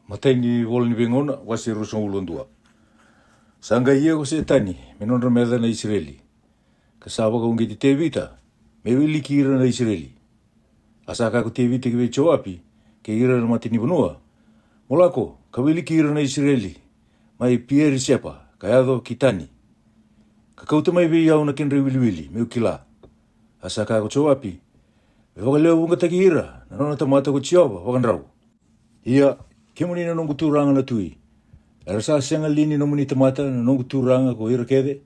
Mataini volni vengona wasi ruson ulondua. Sanga ia ko se tani menonra merda na Israeli. Kasaba ka ungi te tevita me wili kira na Israeli. Asaka ko tevita ke choapi ke ira na matini vanua. Molako ka wili kira na Israeli. Mai Pierre Sepa kayado kitani. Ka kauta mai vi au na kenre wili me ukila. Asaka ko choapi. Me wakaleo unga takihira na nona tamata ko chioba wakanrau. Ia kemuni na nongu turanga na tui. Era sa senga lini no muni tamata na nongu turanga ko ira kede.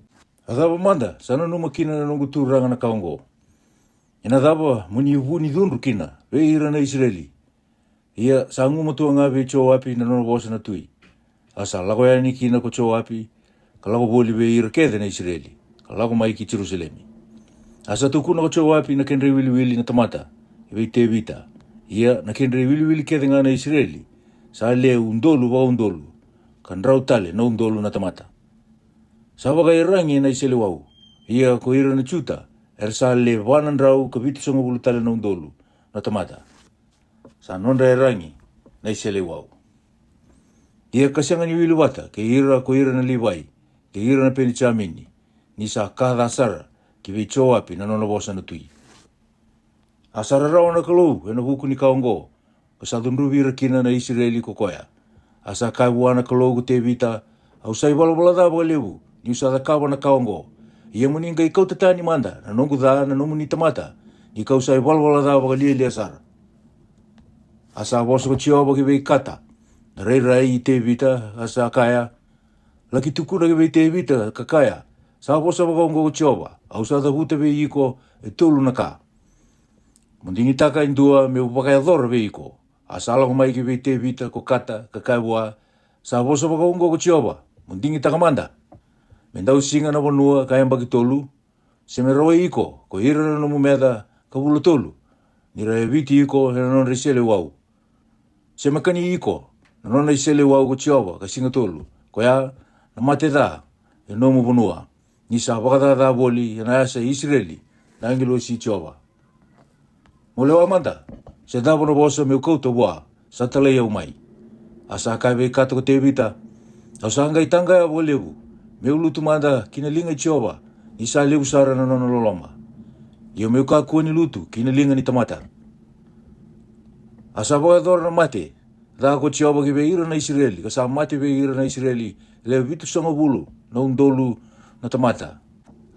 Adaba manda, sana no makina na nongu turanga na kaongo. Ina daba muni uvuni dhunru kina, ve ira na Israeli. Ia sa ngu matua nga ve cho api na nono bosa na tui. Asa lago yani kina ko cho api, ka lago boli ve ira kede na Israeli. Ka lago mai ki Jerusalemi. Asa tukuna ko cho api na kenre wili na tamata, ve te vita. Ia na kenre wili kede nga na Israeli. Sa le undolu wa undolu. Kan rau tale na undolu na tamata. Sa waka irangi na isele wau. Ia ko ira na chuta. Sa le wanan rau ka vitu songa bulu tale na undolu na tamata. Sa nonra irangi na isele wau. Ia kasyanga ni wilu wata. Ke ira ko ira na liwai. Ke ira na peni chamini. Ni sa kahda asara. Ki vei cho api na nona bosa na tui. Asara rau na kalou. Ena huku ni kaongo. Sa dunru vira kina na Israeli ko koya. Asa kai wana kalou te vita. Au sai wala da wale lewu. Ni usa da kawa na kaongo. Ia muni ngai kau tatani manda. Na nongu da na nomu ni tamata. Ni kau sai wala da wale le asara. Asa bosa ko chioba ki vei kata. Na rei te vita. Asa kaya. Laki tukuna ki vei te vita kakaya. Sa bosa wakaongo ko chioba. Au sa da huta vei iko e tolu na ka. Mundingi taka indua me upakaya dhora vei iko. Asala ko mai ki vei te vita ko kata kakaiwa. Sa bosa wakaongo ko chioba. Mundingi taka manda. Mendau singa na wanua kaya mbaki tolu. Se me rawa iko ko hira na nomu meda ka wula tolu. Ni rai viti iko he na nona isele wau. Se makani iko na nona isele wau ko chioba ka singa tolu. Ko ya na mate da e nomu wanua. Ni sa wakata da boli na asa Israeli na angelo si chioba. Molewa manda. Se dabo na bosa me ukauta wa sa talai au mai. Asa kai vei kata ko te vita. Au sa hangai tanga ya walewu. Me ulutu manda kina linga i chioba. Ni sa lewu sara na nona loloma. Iyo me uka kua ni lutu kina linga ni tamata. Asa waka dhora na mate. Dha ko chioba ki vei ira na Israeli. Ka sa mate vei ira na Israeli. Le vitu sanga bulu na undolu na tamata.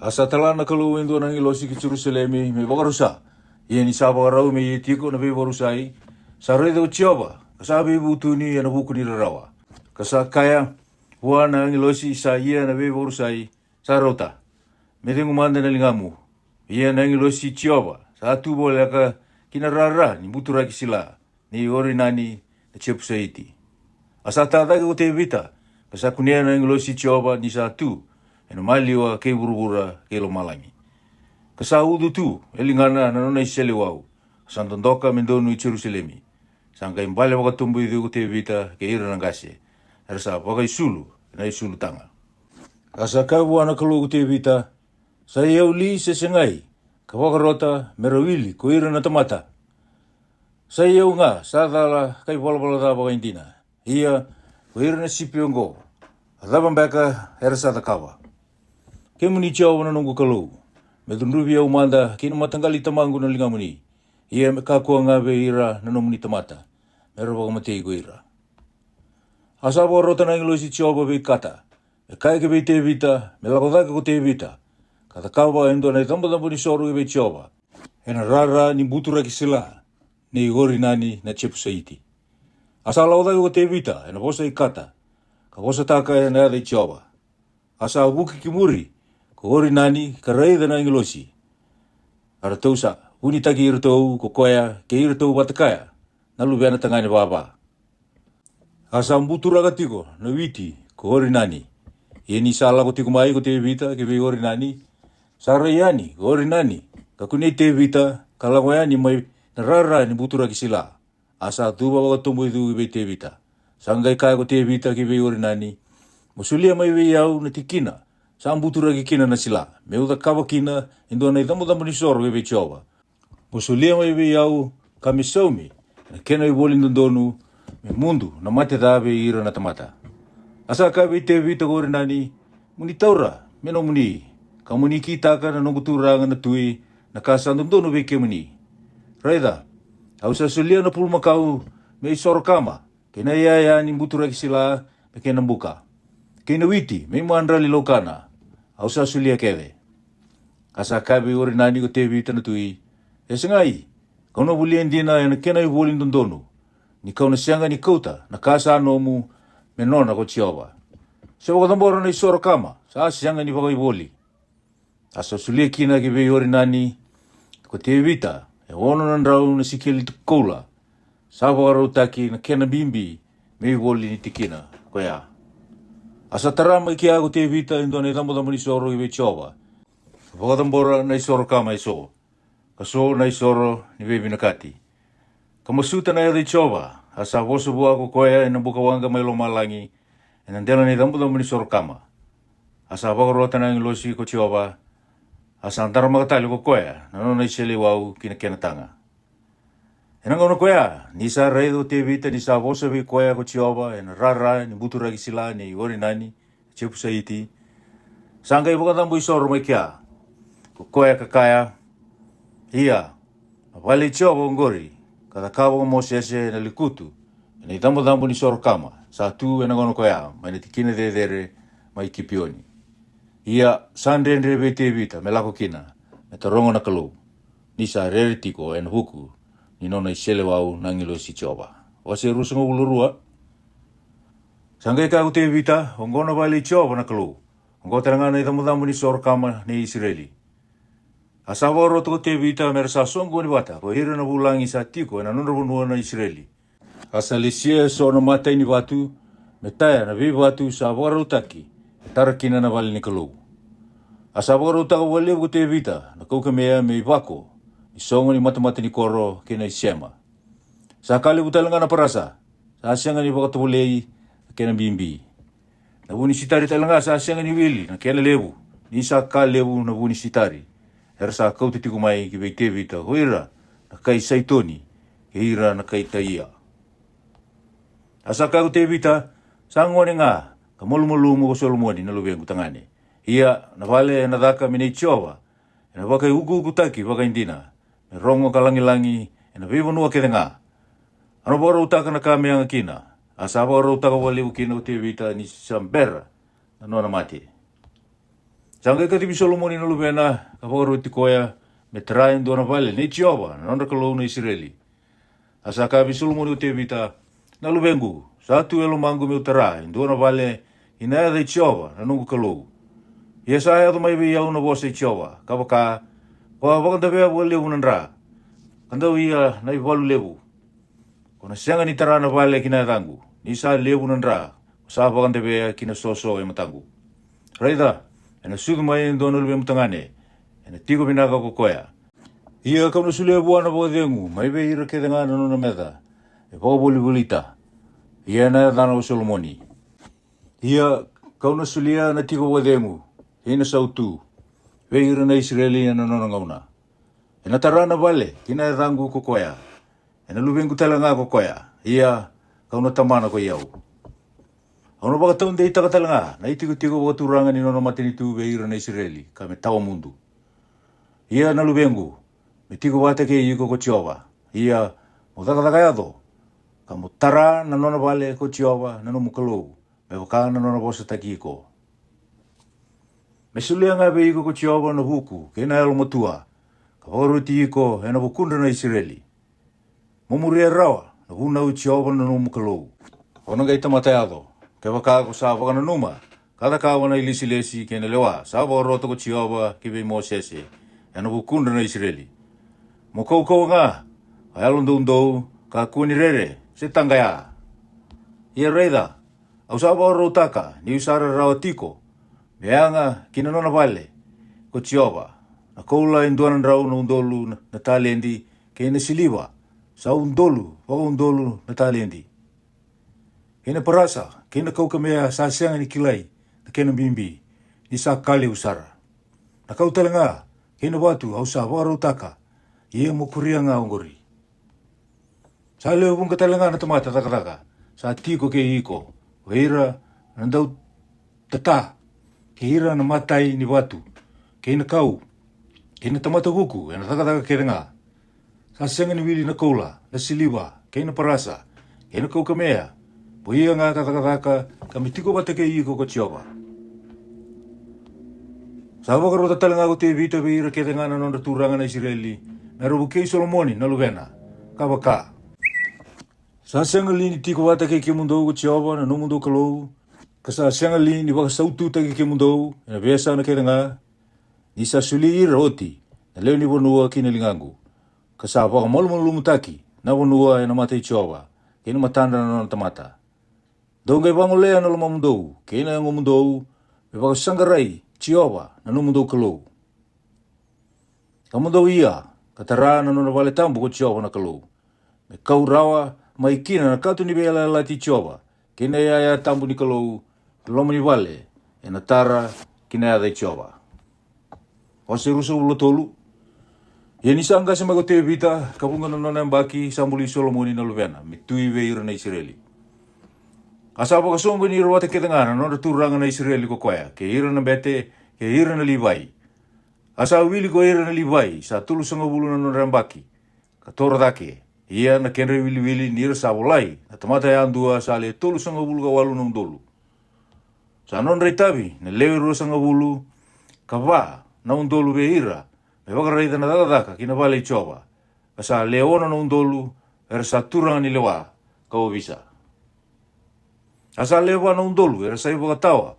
Asa talana kalau endo na ngilosi ki Jerusalemi me wakarusa. Ia ni sa wakarau me i tiko na vei warusai. Sa reda o chioba. Ka sa vei butu ni ana buku ni rarawa. Ka sa kaya wana ngilosi sa ia na vei warusai. Sa rota. Me tengu manda na lingamu. Ia na ngilosi chioba. Sa atu bole ka kina rara ni butu raki sila. Ni ori nani na chepu sa iti. Asa tataka ko te vita. Ka sa kunea na ngilosi chioba ni sa atu. Ena maliwa kei burubura kei lo malangi. Kasa udu tu, elingana na nona isele wau. Santondoka mendonu i Jerusalemi. Sanga imbale wakatumbu i dhugu te vita ke ira nangase. Erasa waka isulu, na isulu tanga. Kasa kawu ana kalugu te vita. Sa iau li se sengai. Ka wakarota merawili ko ira na tamata. Sa iau nga, sa dhala kai wala da waka indina. Ia, ko ira na sipiongo. Adabambeka erasa da kawa. Kemuni chiawa na nungu kalugu. Me dunruvi au manda kina matangali tamangu na lingamuni. Ia me kakua ngave ira na nomuni tamata. Mera waka matei ko ira. Asa rota na ngilosi chioba vei kata. Me kai ke vei te vita, me lakodaka ko te vita. Kata kawa endo na itambo ni soru vei chioba. Ena rara ni butura ki sila. Ni igori nani na chepu sa iti. Asa lakodaka ko te vita, ena bosa i kata. Ka bosa taka ena ere i chioba. Asa wuki ki muri. Ko ori nani ka reida na ngilosi. Ara tausa, uni taki ira tau ko koea ke ira tau watakaya. Nalu beana tangani baba. Asa mbutura ka tiko na witi ko ori nani. Ia ni sa lako tiko mai ko te vita ke vei ori nani. Sa reiani ko ori nani. Ka kunei te vita ka lako yani mai na rara ni mbutura ki sila. Asa tuba waka tumbu i vei te vita. Sangai kai ko te vita ke vei ori nani. Musulia mai vei au na tikina. Sa mbutura ki kina na sila. Me uda kawa kina, indo na idamu ni soro vei chioba. Musulia mai vei au kamisaumi. Na kena i woli ndondonu, me mundu na mate tawe ira na tamata. Asa ka te vita gore nani muni taura meno muni ka muni kita ka na nungu turanga na tui na kasandundono veke muni. Raida, au sa sulia na pulma kau me isoro kama kena ia ni mutura kisila me kena buka. Kena witi me muandrali lokana au sa sulia keve. Asa kabe gore nani ko te vita na tui. E sengai, kau na bulien dina na kena i volin dondono. Ni kau na sianga ni kauta na kasa ano mu me nona ko Jehova. Se waka tambora na isoro kama, sa sianga ni waka i voli. Asa sulia kina ke ve ori nani ko te vita, e ono na ndrau na sikeli tukola. Sa waka rautaki na kena bimbi me i voli ni tikina, ko ya. Asa tarama i kia ko te vita indo na tambo ni soro i ve Jehova. Waka tambora na isoro kama iso. Kaso na isoro ni ve binakati. Kamasuta na yada Jehova, asa vosu bua ko koea ina buka wanga mai lo malangi, ina ndela ni tambo ni soro kama. Asa waka rota na losi ko Jehova, asa antara makatali ko koea, na nona isele wau kina tanga. Ina ngona koea, ni sa reido te vita, ni sa vosa vi koea ko Jehova, ina rara, ni butu ragi sila, ni ori nani, chepu sa iti. Sanga i waka tambo isoro mai kia, ko koea kakaya, ia, wale Jehova ngori, kada kawa mo sese na likutu, ina tambo ni soro kama, sa tu ina ngona koea, mai na tikina dere mai kipioni. Ia sandendre vete vita me lako kina me tarongo na kalau ni sa reritiko en huku ni nona isele wau nangilo si Jehova. Wase rusungo ulurua. Sangay ka te vita ongona vale Jehova na kalau. Ongo terangana itamudamu ni sor kama ni Israeli. Asawaro to te vita mersa songo ni wata ko hira na bulangi sa tiko na nona bunua na Israeli. Asalisie so na mata ni watu me taya na vi watu sa waro taki. Tarakina na vale ni kalau. Asa waka rauta ka wale ko te vita, na kau ka mea me wako, i songo ni matamata ni koro kena i sema. Sa kale butalanga na parasa, sa asianga ni waka tawalei kena bimbi. Na wuni sitari talanga sa asianga ni wili na kena lebu, ni sa ka lebu na wuni sitari. Hera sa kau te tiku mai ki vei te vita, hoira na kai saitoni, hira na kai taia. Asa kau te vita, sa ngone nga, ka molu mo ko solomoni na lubengu tangane. Ia na vale na daka mini Jehova, na waka ugu taki waka indina, me rongo ka langi na vivo nua ke nga. Ano bora utaka na kame ang kina, asa bora utaka wale ukina te vita ni sambera na nona mati. Sangay ka tibi solomoni na lubena, ka bora utikoya, me train do na vale ni Jehova, na nona kalou na Israeli. Asa ka solomoni te vita na lubengu, satu elo mangu me utara, do na vale ina de Jehova na nungu kalou. Ia sa ea mai vi au na vosa i Jehova, ka waka, wa wakanda vea wa lewu nandra, kandau ia na i walu lewu. Kona sianga ni tarana vale kina tangu, ni sa lewu nandra, sa wakanda vea kina soso e matangu. Raida, ena sudu mai ndono luwe mutangane, ena tiko pinaka ko koea. Ia kauna sulia buana po dengu, mai ve ira ke denga nana meda, e poko boli bolita. Ia na dana o Solomoni. Ia kauna sulia na tiko po dengu, ina sautu, veira na Israeli na nona ngauna. Ena tarana vale, kina rangu ko koea. Ena lubengu talanga ko koea. Ia, kauna tamana ko iau. Auna baka taunde itaka talanga, na itiko baka turanga ni nona matinitu veira na Israeli, ka me tawa mundu. Ia na lubengu, me tiko wate ke iko ko Jehova. Ia, mo takayado, ka mo tara na nona vale ko Jehova na no mukalou, me waka na nona bosa taki iko. Me sulia nga be iko ko Jehova na huku, kena elo matua, ka wakaruti iko ena wakunda na Israeli. Mumuria rawa, na huna u Jehova na numu kalou. Ona ngai tamatayado, ke waka ko sa wakana numa, kada kawa na ilisi kena lewa, sa wakaroto ko Jehova ki be Mosese, ena wakunda na Israeli. Mo kou nga, ayalon doon ka kuni rere, se tangaya. Ia reida, au sa wakarotaka, ni usara rawa tiko, meanga kina nona vale ko Jehova na koula induanan rau na undolu na talendi kena siliwa sa undolu na talendi kena parasa kena kau kamea sa sianga ni kilai na kena bimbi ni sa kali usara na kau talanga kena watu au sa warutaka ia mo kuria nga ongori sa leo kung katalanga na tamata takataka sa tiko ke iko. O ira nandau tata. Ke ira na matai ni watu. Ke ina kau. Ke ina tamata huku. E na takataka ke renga. Sa senga ni wili na koula. Na siliwa. Ke ina parasa. Ke ina kau kamea. Po ia ngā takataka. Kami tiko bata ke iko ko tioba. Sa wakaro tatala ngā ko te vita pe ira ke te ngana nonda tūranga na Israeli. Na robu kei Solomoni na luvena. Ka waka. Sa senga lini tiko wata ke mundou ko tioba na no mundou kalou. Ka sa senga lini waka sautu ta ke mundou. Na vesa na ke ngā. Ni sa suli ira oti. Na leo ni wanua ki na lingangu. Ka sa waka malu lumutaki. Na wanua e na mata i tioba. Ke na matanda na nona tamata. Dongai wango lea na loma mundou. Ke na ngo mundou. Me waka sangarai. Tioba na no mundou kalou. Ka mundou ia. Ka tara na nona wale tambu ko tioba na kalou. Me kau rawa. Mai kina na katu ni bela la ti tioba. Kina ia tambu ni kalou. Loma ni wale. E na tara. Kina ia dai tioba. Wase rusa ulo tolu. Ia nisa anga sema ko te vita. Kapunga na nona mbaki. Sambuli Solomoni na luvena. Me tui ve ira na Israeli. Asapa ka sombo ni ira wate ke tangana. Nona turanga na Israeli ko koea. Ke ira na bete. Ke ira na Livai. Asa wili ko ira na Livai. Sa tulu sanga bulu na nona mbaki. Ka tora dake. Ia na kenre wili ni ira sa volai. Na tamata ya andua sa le tulu sanga bulu ka walu na undolu. Sa non reitavi. Na lewe rua sanga bulu. Ka waa. Na undolu ve ira. Me wakareita na dadadaka kina vale i tioba. Asa leona na undolu. Era sa turanga ni lewa. Ka o visa. Asa lewa na undolu. Era sa iwa katawa.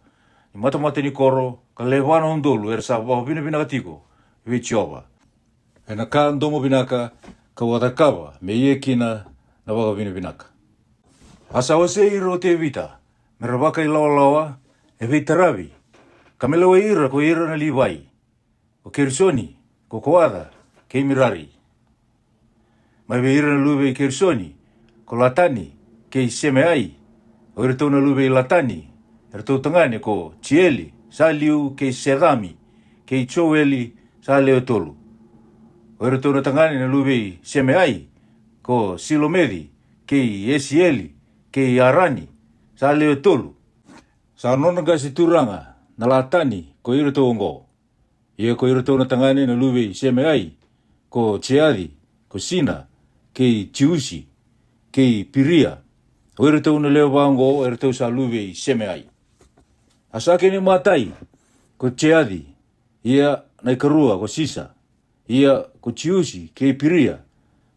Ni matamate ni koro. Ka lewa na undolu. Era sa waho pina katiko. Iwi tioba. E na ka ndomo binaka. Ka watakawa. Me ie kina na waho pina binaka. Asa wase ira o te vita. Me rawaka i lawa lawa. E vita ravi. Ka melewa ira ko ira na Livai. O Kersoni, ko Koada, ke Mirari. Mai ve ira na luve i Kersoni, ko Latani, ke Semeai. O ira tau na luve i Latani, ira tau tangane ko Chieli, sa liu ke Sedami, ke Choeli, sa leo tolu. O ira tau na tangane na luve i Semeai, ko Silomedi, ke Esieli, ke Arani, sa leo tolu. Sa nona gasi turanga, na Latani, ko ira tau ongo. Ia ko ira tau na tangane na luwe Semeai, ko Cheadi, ko Sina, ke Chiusi, ke Piria. O ira tau na leo wango, ira tau sa luwe Semeai. Asake ni matai, ko Cheadi, ia na ikarua, ko Sisa, ia ko Chiusi, ke Piria.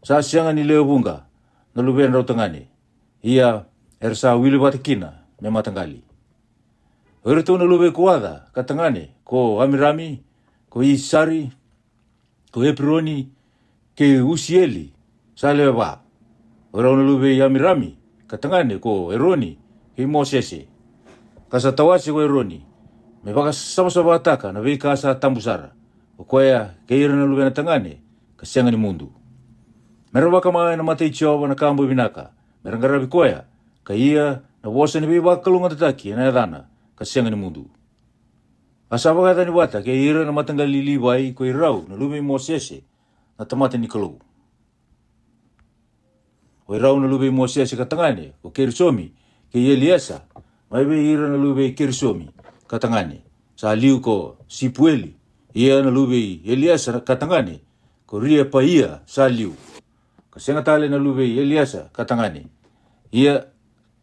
Sa sianga ni leo bunga, na luwe na rau tangane. Ia ira sa wili watakina, me matangali. O ira tau na luwe Koada, ka tangane, ko Amirami, ko Isari, ko Epironi, ke Usieli, sa leo wa. Ora ona luwe i Amirami, ka tangane ko Eroni, ke Mosese. Ka sa tawasi ko Eroni, me waka sama-sama ataka na wei ka sa tambusara. O koea, ke ira na luwe na tangane, ka sianga ni mundu. Mera waka maa na mata i tioba na kambo binaka, mera ngarabi koea, ka ia na wasa ni wei waka kalunga tataki na edana, ka sianga ni mundu. Asa wakata ni wata, ke ira na matangali Livai ko irau na lume Mosese na tamata ni kalou. O irau na lume Mosese ka tangane, ko Kerisomi, ke Eliasa, mai be ira na lume Kerisomi ka tangane. Sa liu ko Sipueli, ia na lume Eliasa ka tangane, ko Ria Paia sa liu. Ka senga tale na lume Eliasa ka tangane. Ia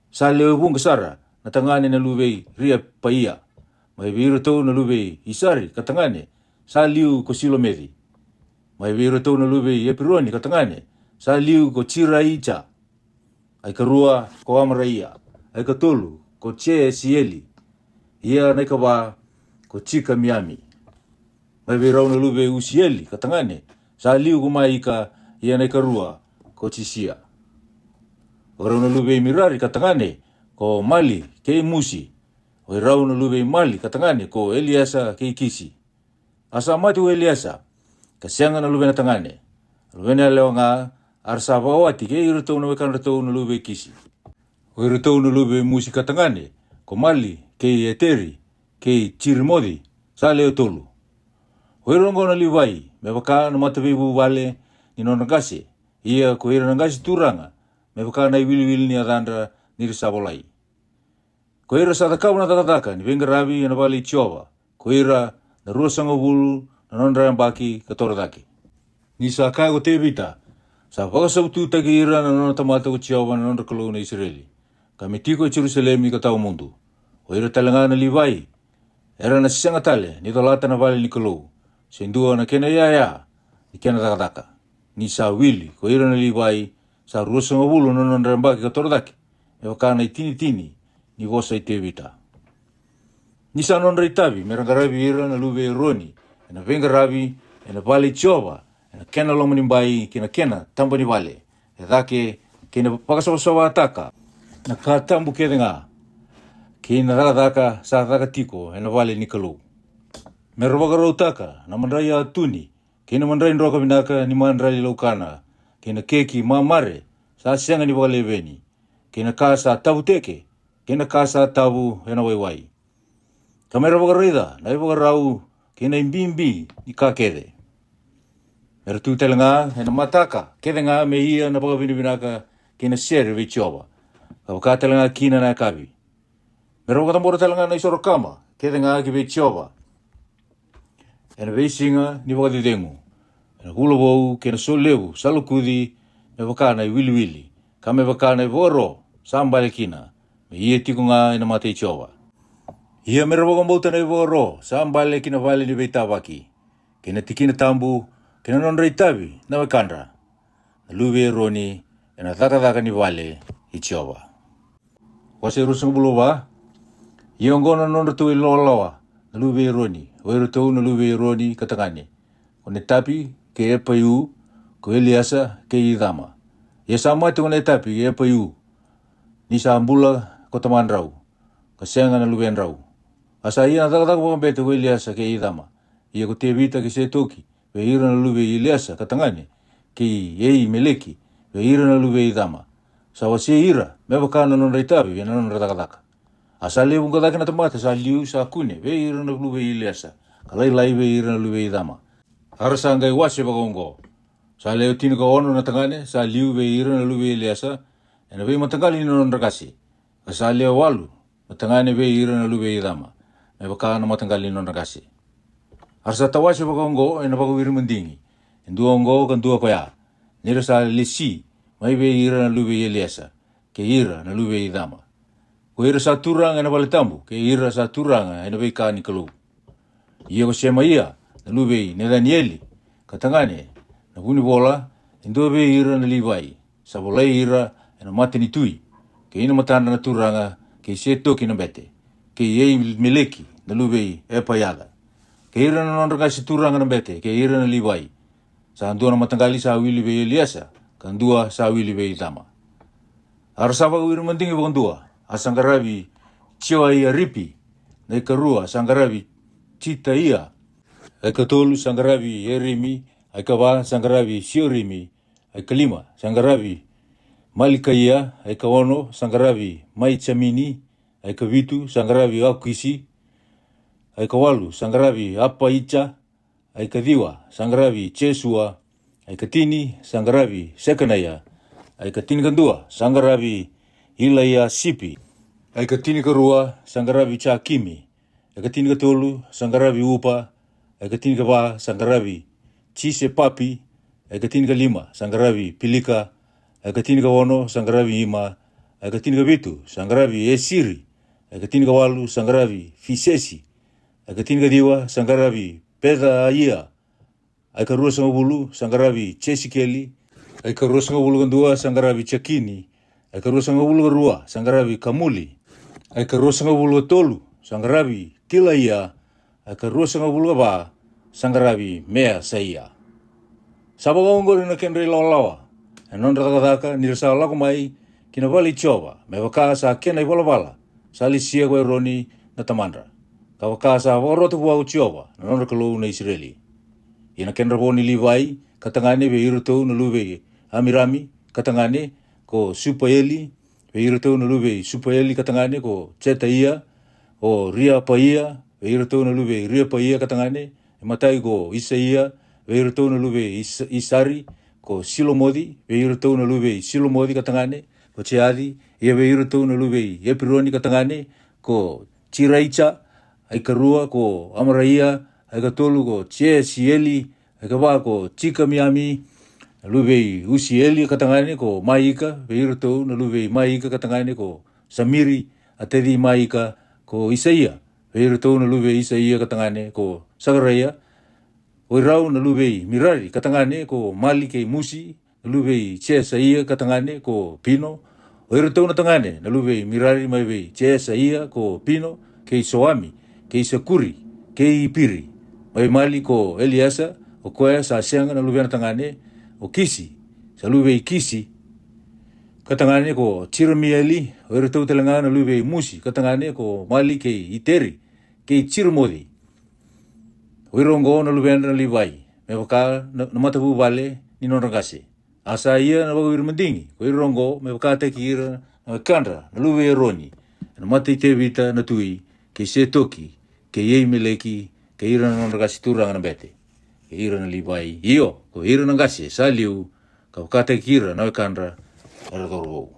sa leo bung kesara na tangane na lume Ria Paia. Mai vira tau na luwe Isari ka tangane, sa liu ko Silomedi. Mai vira tau na luwe Epironi ka tangane, sa liu ko Chiraicha. Ai karua ko Amaraia, ai ka tolu ko Che Sieli. Ia nai ka wa ko Chika Miami. Mai vira na luwe Usieli ka tangane, sa liu ko Maika, ia nai karua ko Chisia. Ora na luwe Mirari ka tangane, ko Mali ke Musi. O rau na luwe Mali ka tangane ko Eliasa ke Kisi. Asa mati o Eliasa, ka sianga na luwe na tangane. Luwe na leo nga, arsa wawati ke irutou na wekan ratou na luwe Kisi. O irutou na luwe Musi ka tangane, ko Mali ke Eteri, ke Chirimodi, sa leo tolu. O irongo na Livai, me waka na matawibu wale ni nonangase, ia ko ira nangase turanga, me waka na iwili-wili ni adandra niri sabolai. Ko ira sa takau na takataka ni venga ravi na vali chiova. Ko ira na rua sanga wulu na nondra baki katoradaki. Ni sa kai ko te vita. Sa whakasautu taki ira na nona tamata ko chiova na nondra kalou na Israeli. Kami tiko i Jerusalemi ka tau mundu. O ira talanga na Livai. Era na sisanga tale ni tolata na vali ni kalou. Sendua na kena ia ni kena takataka. Ni sa wili ko ira na Livai sa rua sanga wulu na nondra baki katoradaki. E wakana i tini ni vosa i te vita. Ni sa nondra i tavi, meranga ravi ira na luve i roni, e na venga ravi, e na vale i chiova, e na kena lomani mbai, ke na kena tamba ni vale, e dhake ke na pakasawasawa ataka, na ka tambu ke denga, ke na dhaka sa dhaka tiko, e na vale ni kalou. Mera wakarau taka, na mandrai a tuni, ke na mandrai nroka vinaka ni mandrai laukana, ke na keki mamare, sa sianga ni wale veni, ke na ka sa tabu teke, kena kasa tabu hena waiwai. Kamera wakareida, na wakarau kena imbimbi ni ka kere. Mera tu telenga hena mataka, kere nga me ia na wakavinibinaka kena sere vi chioba. Kawaka telenga kina na kabi. Mera wakatambora telenga na isoro kama, kere nga ki vi chioba. Hena veisinga ni wakatidengu. Hena hula wau kena solewu, salukudi, me wakana i wili. Kame wakana i woro, sambale kina. Me ia tiko ngā ina mate i chiowa. Ia mera wakamauta na i woro, sambale kina vale ni veitawaki. Kena tikina tambu, kena nondra i tavi, na wakandra. Na luwe i roni, ena dhaka ni vale i chiowa. Wase rusang bulowa, ia ngona nondra tu i loa, na luwe i roni. Oero tau na luwe i roni katangane. Kone tapi, ke e payu, ko Eliasa, ke i dhama. Ia samate kone tapi, ke e payu. Ni sa ambula ko taman rau, kasenga na luwen rau. Asa ia na takataka wakambete ko Eliasa ke idama. Ia ko te vita ke se toki, ve ira na luwe Eliasa katangane, ke ei meleki, ve ira na luwe idama. Sa wase ira, me wakana nondra itavi, na nondra takataka. Asa lewu katake na tamata, sa liu sa kune, ve ira na luwe Eliasa, kalai ve ira na luwe idama. Arasa ngai wase wakongo. Sa leo tino ka ono na tangane, sa liu ve ira na luwe Eliasa, ena ve matangali na nondra kasi. Asa leo walu, matangane ve ira na luwe idama, me wakana matangali nondra kasi. Arsa tawase wakongo, ena wakawiri mendingi, endua ongo kan dua koya, nira sa lesi, mai ve ira na luwe Eliasa, ke ira na luwe idama. Ko ira sa turanga ena waletambu, ke ira sa turanga ena ve ka ni kalou. Ia ko sema ia, na luwe ne Danieli, katangane, na puni bola, endua ve ira na Livai, sa bolai ira ena mate ni tui, ke ina matana na turanga, ke se toki na bete, ke iei meleki, na luwe e payada. Ke ira na nondra kasi turanga na bete, ke ira na Livai, sa andua na matangali sa wili ve Eliasa, ka andua sa wili ve idama. Arasava wiri mandingi wakandua, asangaravi chiwa ia ripi, na ikarua sangaravi cita ia, aikatolu sangaravi Yeremi, aikawa sangaravi Siorimi, aikalima sangaravi Malika ia, aikawono sangaravi Maichamini, aikavitu sangaravi Aukisi, aikawalu sangaravi Apaicha, aikadiwa sangaravi Chesua, aikatini sangaravi Sekanaya, aikatini kandua sangaravi Ilaya Sipi, aikatini karua sangaravi Chakimi, aikatini katolu sangaravi Upa, aikatini kawa sangaravi Chise Papi, aikatini kalima sangaravi Pilika, aikatini kawono sangaravi Ima, aikatini kavitu sangaravi Esiri, aikatini kawalu sangaravi Fisesi, aikatini kadiwa sangaravi Peda Ia, aikarua sangabulu sangaravi Chesikeli, aikarua sangabulu kandua sangaravi Chakini, aikarua sangabulu karua sangaravi Kamuli, aikarua sangabulu tolu sangaravi Tilaia, aikarua sangabulu kaba sangaravi Mea Saia. Sabagaungori na kenre lawa, enondra takataka nirasa lako mai kina vali chova, me waka sa kena i wala, sa lisia koe roni na tamandra. Ka waka sa warotu wau chova, na nondra kalou na Israeli. Ina kenra poni Livai, katangane ve irutou na luwe Amirami, katangane ko Supaeli, ve irutou na luwe Supaeli katangane ko Chetaia, o Ria Paia, ve irutou na luwe Ria Paia katangane, matai ko Isaia, ve irutou na luwe Isari, ko Silomodi, ve irutou na luwe Silomodi katangane, o te adi, ia ve ira tau na luwe e pironi ka tangane, ko Chiraicha, ai ka rua ko Amaraia, ai ka tolu ko Che Sieli, ai ka wā ko Chika Miami, luwe Usieli ka tangane ko Maika, ve ira tau na luwe Maika ka tangane ko Samiri, a te di Maika ko Isaia, ve ira tau na luwe Isaia ka tangane ko Sagaraia, o rau na luwe Mirari ka tangane ko Mali kei Musi, na luwe Che Saia ka tangane ko Pino, o ira tau na tangane, na luwe Mirari mai wei Che Saia ko Pino, kei Soami, kei Sakuri, kei Piri, mai Mali ko Eliasa, o koea sa seanga na luwe na tangane, o Kisi, sa luwe Kisi, ka tangane ko Chiramieli, o ira tau telanga na luwe Musi, ka tangane ko Mali kei Iteri, kei Chiramodi, o irongo na luwe na liwai, me waka na matapu vale ni nonrangase. Asa ia na wago irmandingi, ko irongo me waka te ki ira na kandra, na luwe eroni, na mata i te vita na tui, kei se toki, kei ei meleki, kei ira na nonrangase turanga na bete, kei ira na liwai, iyo, ko ira na ngase, sa liu, ka waka te ki ira na kandra, era toro wau.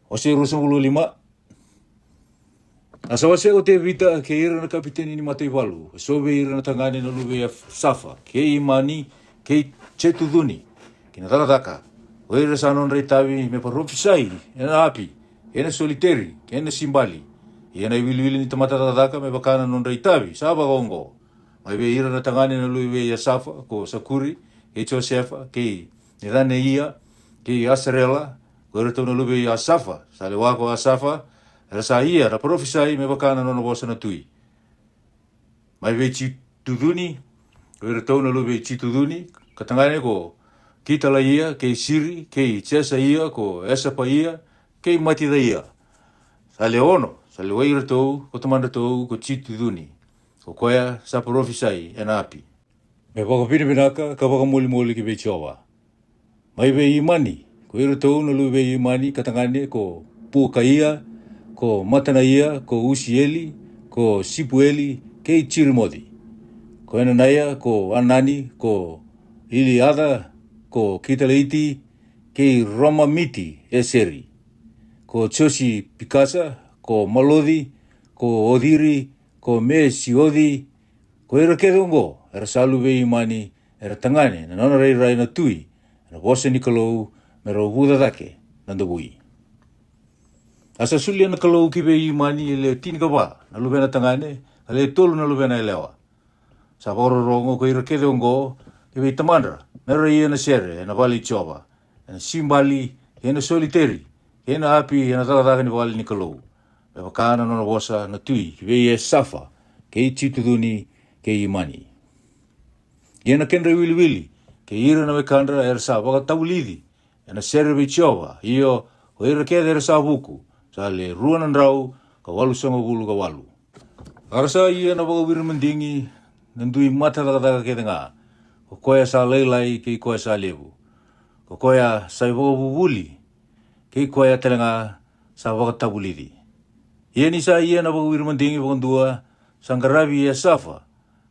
O se rusungulu lima, asa wase o te vita ke ira na kapiteni ni Matei Walu, sobe ira na tangane na luwe a Safa, ke imani, ke Chetuduni, ki na tarataka, o ira sa non rei tawi me parofisai, ena api, ena soliteri, ena simbali, ena iwili ni tamata tarataka me bakana non rei tawi, saba gongo, mai be ira na tangane na luwe a Safa, ko Sakuri, ke Josefa, ke Nirane ia, ke Asarela, ko ira tau na luwe a Safa, sa le wako a Safa, rasa ia na profisai me bakana no bosa na tui. Mai ve Chituduni, ko ira tau na luwe Chituduni, ka tangane ko Kitala ia, kei Siri, kei Chesa ia, ko Esapa ia, kei Matida ia. Sa le ono, sa le waira tau, ko tamanda tau, ko Chituduni, ko koea sa profisai ena api. Me wakapini binaka, ka wakamuli ki ve Chowa. Mai ve imani, ko ira tau na luwe imani, ka tangane ko Puka ia, ko Matana ia, ko Usieli, ko Sipueli, kei Chirimodi. Ko ena naia, ko Anani, ko Iliada, ko Kitaleiti, kei Romamiti Eseri. Ko Chosi Pikasa, ko Malodi, ko Odiri, ko Me Siodi, ko ira kedongo, era salu ve imani, era tangane, na nona rei na tui, na wose ni kalou, me ro huda dake, nandabui. Asa sulia na kalau ki be imani le tin ka ba na luwe na tangane le tolu na luwe na elewa sa boro rongo ko ira kede ongo ki be tamandra na ria na sere na vali choba na simbali na soliteri na api na tala ni vali ni kalau be bakana no bosa na tui ki be Safa ke Chituduni ke imani na kenra wili ke ira na bekandra sa baka taulidi na sere be choba io o ira kede sa buku sa le ruanan rau ka walu songa gulu ka walu. Arasa ia na waka wira mandingi nandui mata taka ke nga. Ko koea sa leilai ke koea sa levu. Ko koea sa waka bubuli ke koea telenga sa waka tabulidi. Ia ni sa ia na waka wira mandingi wakandua Sangaravi ia Safa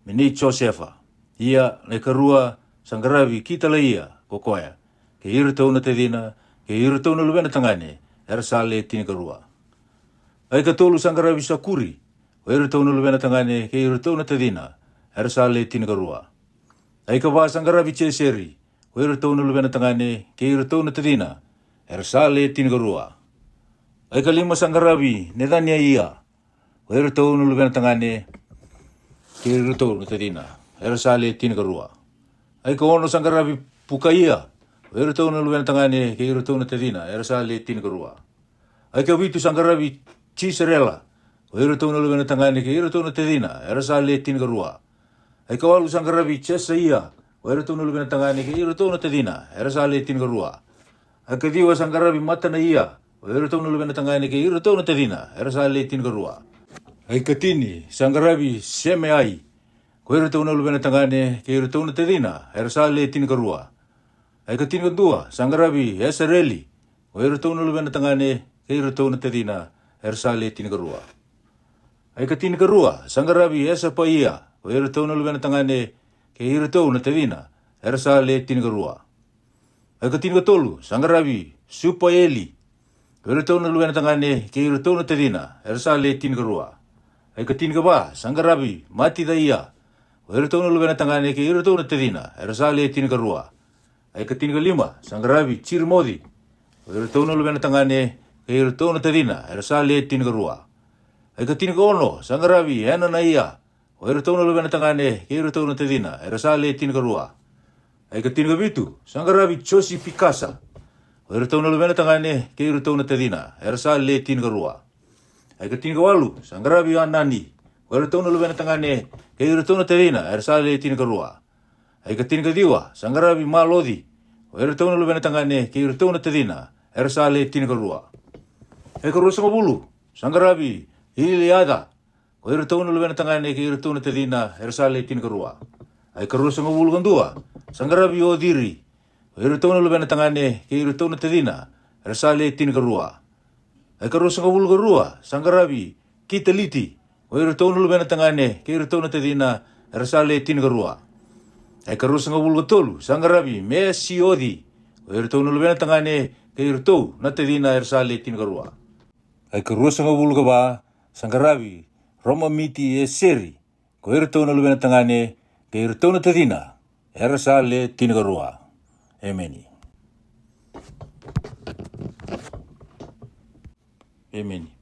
meni Josefa. Ia le karua Sangaravi Kitala ia ko koea. Ke ira tau na te dina, ke ira tau na luwena tangane. Era sa le tini karua. Ai ka tolu Sangaravi Sakuri, o ira tau na luwena tangane, ke ira tau na tadina, era sa le tini karua. Ai ka wā Sangaravi Cheseri, o ira tau na luwena tangane, ke ira tau na tadina, era sa le tini karua. Ai ka lima Sangaravi Nedania ia, o ira tau na luwena tangane, ke ira tau na tadina, era sa le tini karua. Ai ka ono Sangaravi Pukaia, o ira tau na luwena tangane, ke ira tau na tadina, era sa le tini karua. Ai ka witu Sangaravi Chisarela, o ira tau na luwena tangane, ke ira tau na tadina, era sa le tini karua. Ai ka walu Sangaravi Chesaia, o ira tau na luwena tangane, ke ira tau na tadina, era sa le tini karua. Ai ka diwa Sangaravi Matana ia, o ira tau na luwena tangane, ke ira tau na tadina, era sa le tini karua. Ai ka tini Sangaravi Semeai, ko ira tau na luwena tangane, ke ira tau na tadina, era sa le tini karua. Ai ka tini kadua Sangaravi Esareli, o ira tau na luwena tangane, ke ira tau na tadina, era sa le tini karua. Ai ka tini karua Sangaravi Esapa ia, o ira tau na luwena tangane, ke ira tau na tadina, era sa le tini karua. Ai ka tinga tolu, sangaravi, supa eli. Wera tauna luena tangane, ke ira tauna tadina, ersa le tinga rua. Ai ka tinga ba, sangaravi, mati da ia. Wera tauna luena tangane, ke ira tauna tadina, ersa le tinga rua. Ai ka tinga lima, sangaravi, chirmodi. Wera tauna luena tangane, ke ira tauna tadina, ersa le tinga rua. Ai ka tinga ono, sangaravi, ena na ia. Wera tauna luena tangane, ke ira tauna tadina, ersa le tinga rua. Ai ka tinga vitu, sangaravi, chosi pikasa. Wera tauna luena tangane, ke ira tauna tadina, ersa le tinga rua. Ai ka tinga walu, sangaravi anani. Wera tauna luena tangane, ke ira tauna tadina, ersa le tinga rua. Ai ka tinga diwa, sangaravi malodi. Wera tauna luena tangane, ke ira tauna tadina, ersa le tinga rua. Ai ka rosa mabulu, sangaravi iliada. Wera tauna luena tangane, ke ira tauna tadina, ersa le tinga rua. Ai ka rosa mabulu gandua, sangaravi odiri. Wera tauna luena tangane, ke ira tauna tadina, ersa le tinga rua. Ai ka rosa mabulu garua, sangaravi kita liti. Wera tauna luena tangane, ke ira tauna tadina, ersa le tinga rua. Ai ka rosa ngabulu tolu, sangaravi mesi odi. Wera tauna luena tangane, ke ira tau na tadina, ersa le tinga rua. Ai ka rosa ngabulu ba, sangaravi roma miti e seri. Ko ira tauna luena tangane, ke ira tauna tadina, ersa le tinga rua. Ameni. Ameni.